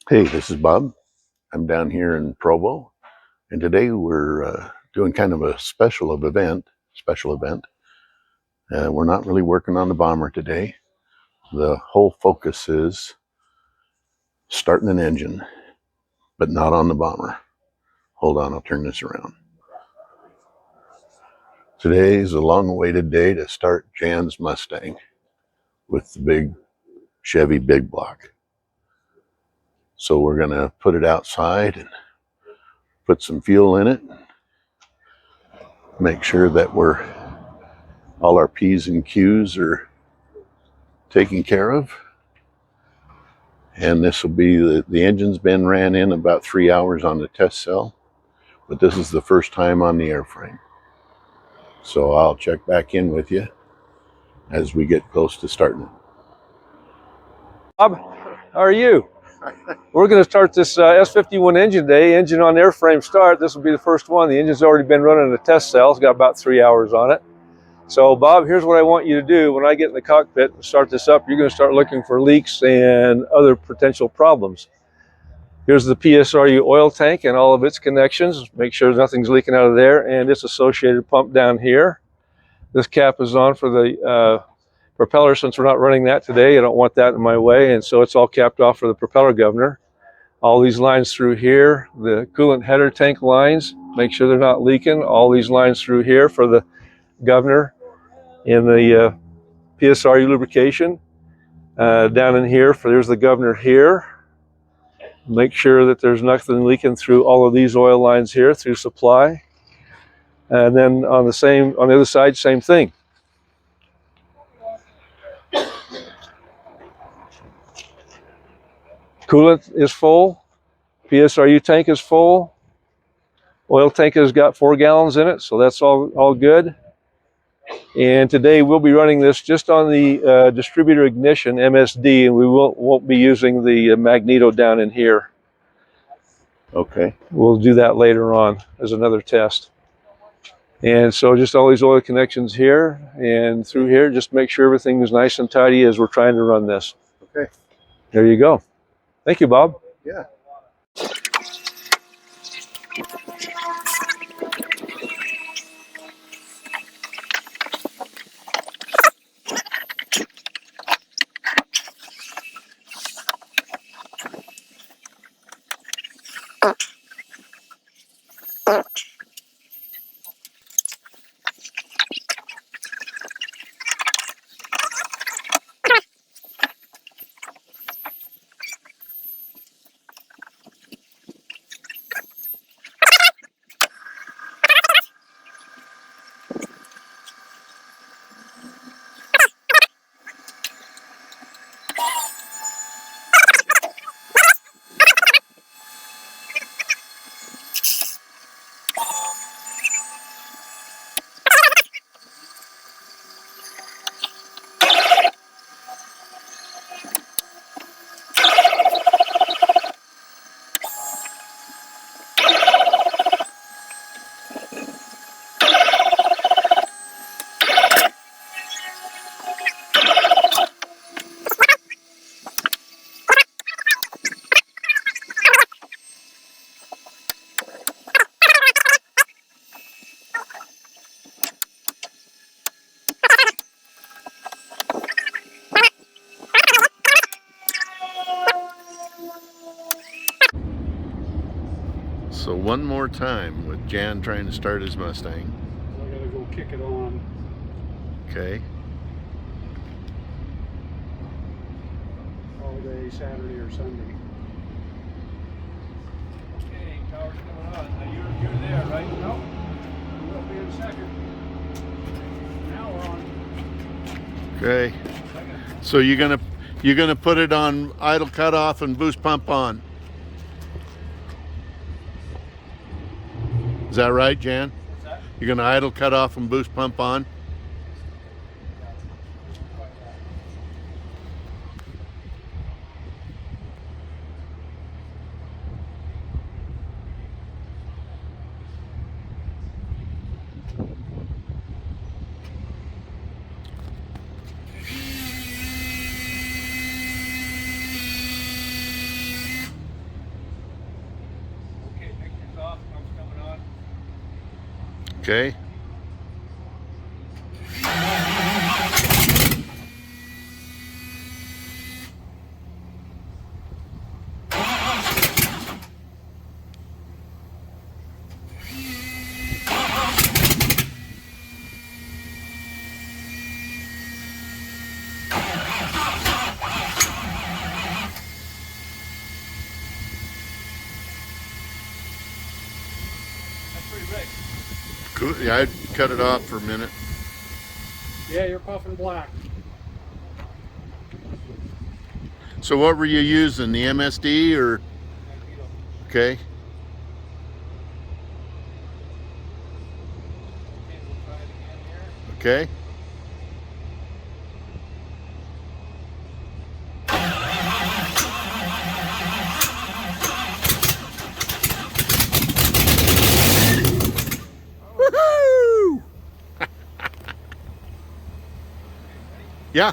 Hey, this is Bob. I'm down here in Provo, and today we're doing kind of a special event. We're not really working on the bomber today. The whole focus is starting an engine, but not on the bomber. Hold on, I'll turn this around. Today is a long-awaited day to start Jan's Mustang with the big Chevy big block. So we're going to put it outside and put some fuel in it. Make sure that all our P's and Q's are taken care of. And this will be, the engine's been ran in about 3 hours on the test cell, but this is the first time on the airframe. So I'll check back in with you as we get close to starting it. Bob, how are you? We're going to start this S51 engine today. Engine on airframe start. This will be the first one. The engine's already been running a test cell. It's got about 3 hours on it. So Bob, here's what I want you to do. When I get in the cockpit and start this up, you're going to start looking for leaks and other potential problems. Here's the PSRU oil tank and all of its connections. Make sure nothing's leaking out of there, and its associated pump down here. This cap is on for the propeller. Since we're not running that today, I don't want that in my way, and so it's all capped off for the propeller governor. All these lines through here, the coolant header tank lines, make sure they're not leaking. All these lines through here for the governor in the PSRU lubrication. Down in here, there's the governor here. Make sure that there's nothing leaking through all of these oil lines here through supply. And then on the other side, same thing. Coolant is full. PSRU tank is full. Oil tank has got 4 gallons in it, so that's all good. And today we'll be running this just on the distributor ignition, MSD, and we won't be using the magneto down in here. Okay. We'll do that later on as another test. And so just all these oil connections here and through here, just make sure everything is nice and tidy as we're trying to run this. Okay. There you go. Thank you, Bob. Yeah. So one more time with Jan trying to start his Mustang. I gotta go kick it on. Okay. All day, Saturday or Sunday. Okay, power's coming on. Now you're there, right? No? We'll be in a second. Now we're on. Okay. So you're gonna put it on idle cutoff and boost pump on. Is that right, Jan? What's that? You're gonna idle cutoff and boost pump on? Okay. That's pretty big. Cool. Yeah, I'd cut it off for a minute. Yeah, you're puffing black. So what were you using? The MSD or? Okay. Okay. Woohoo! Yeah.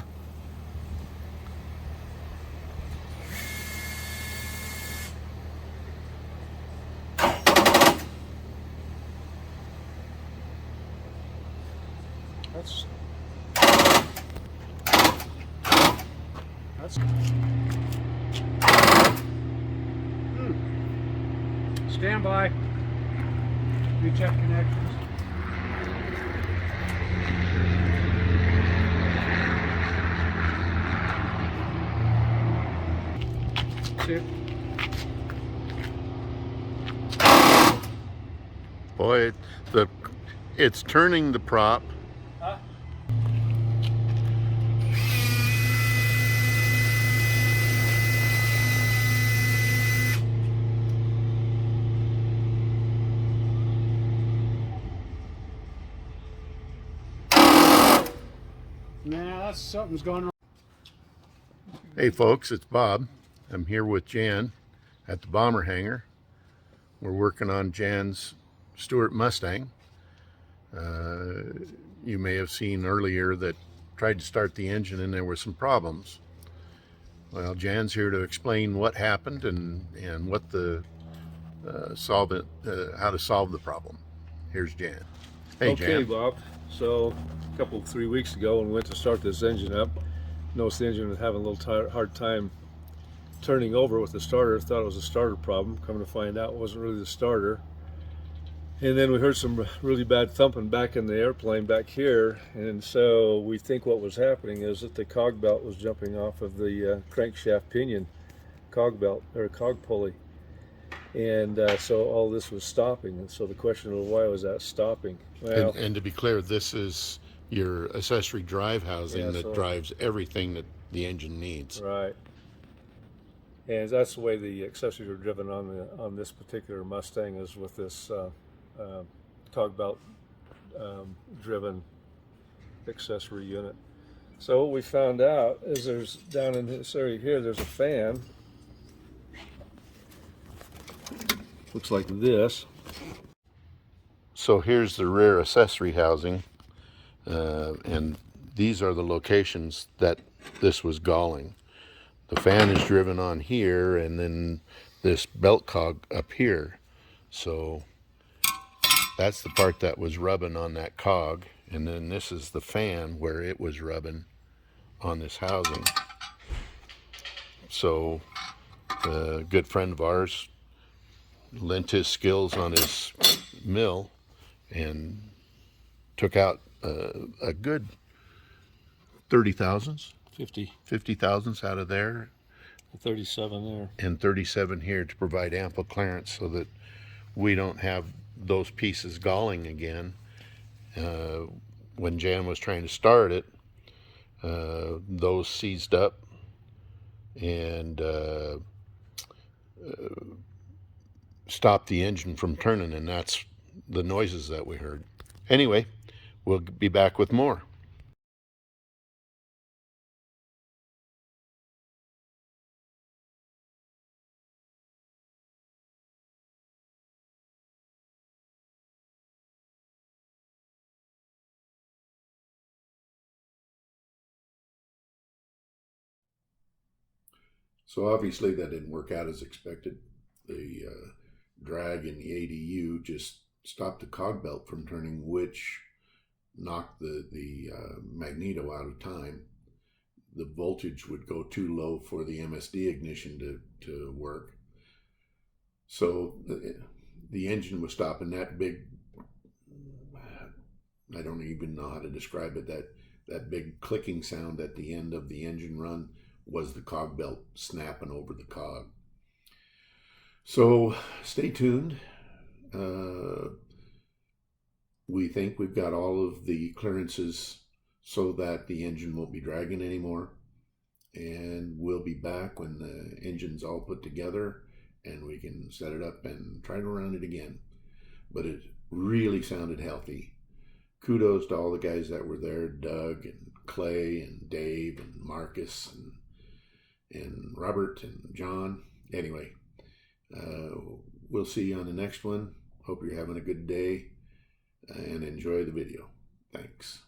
That's Stand by. You check connections. See it? Boy, it's turning the prop. Huh? Nah, that's something's going wrong. Hey folks, it's Bob. I'm here with Jan at the bomber hangar. We're working on Jan's Stewart Mustang. You may have seen earlier that tried to start the engine and there were some problems. Well, Jan's here to explain what happened and what the how to solve the problem. Here's Jan. Hey, Okay, Jan. Bob. So, 3 weeks ago, when we went to start this engine up, noticed the engine was having a little hard time turning over with the starter. Thought it was a starter problem. Coming to find out, it wasn't really the starter. And then we heard some really bad thumping back in the airplane back here, and so we think what was happening is that the cog belt was jumping off of the crankshaft pinion cog belt or cog pulley, and so all this was stopping. And so the question was, why was that stopping? Well, And to be clear, this is your accessory drive housing Yeah, that so- drives everything that the engine needs. right. And that's the way the accessories are driven on this particular Mustang, is with this cog belt driven accessory unit. So what we found out is there's down in this area here, there's a fan. Looks like this. So here's the rear accessory housing, and these are the locations that this was galling. The fan is driven on here, and then this belt cog up here. So that's the part that was rubbing on that cog, and then this is the fan where it was rubbing on this housing. So a good friend of ours lent his skills on his mill and took out a good 30 thousandths, 50 thousandths out of there, 37 there. and 37 here to provide ample clearance so that we don't have those pieces galling again. When Jan was trying to start it, those seized up and stopped the engine from turning, and that's the noises that we heard. Anyway, we'll be back with more. So obviously that didn't work out as expected. The drag in the ADU just stop the cog belt from turning, which knocked the magneto out of time. The voltage would go too low for the MSD ignition to work. So the engine was stopping. That big, I don't even know how to describe it, that big clicking sound at the end of the engine run was the cog belt snapping over the cog. So stay tuned. We think we've got all of the clearances so that the engine won't be dragging anymore. And we'll be back when the engine's all put together and we can set it up and try to run it again. But it really sounded healthy. Kudos to all the guys that were there, Doug and Clay and Dave and Marcus and Robert and John. Anyway, we'll see you on the next one. Hope you're having a good day and enjoy the video. Thanks.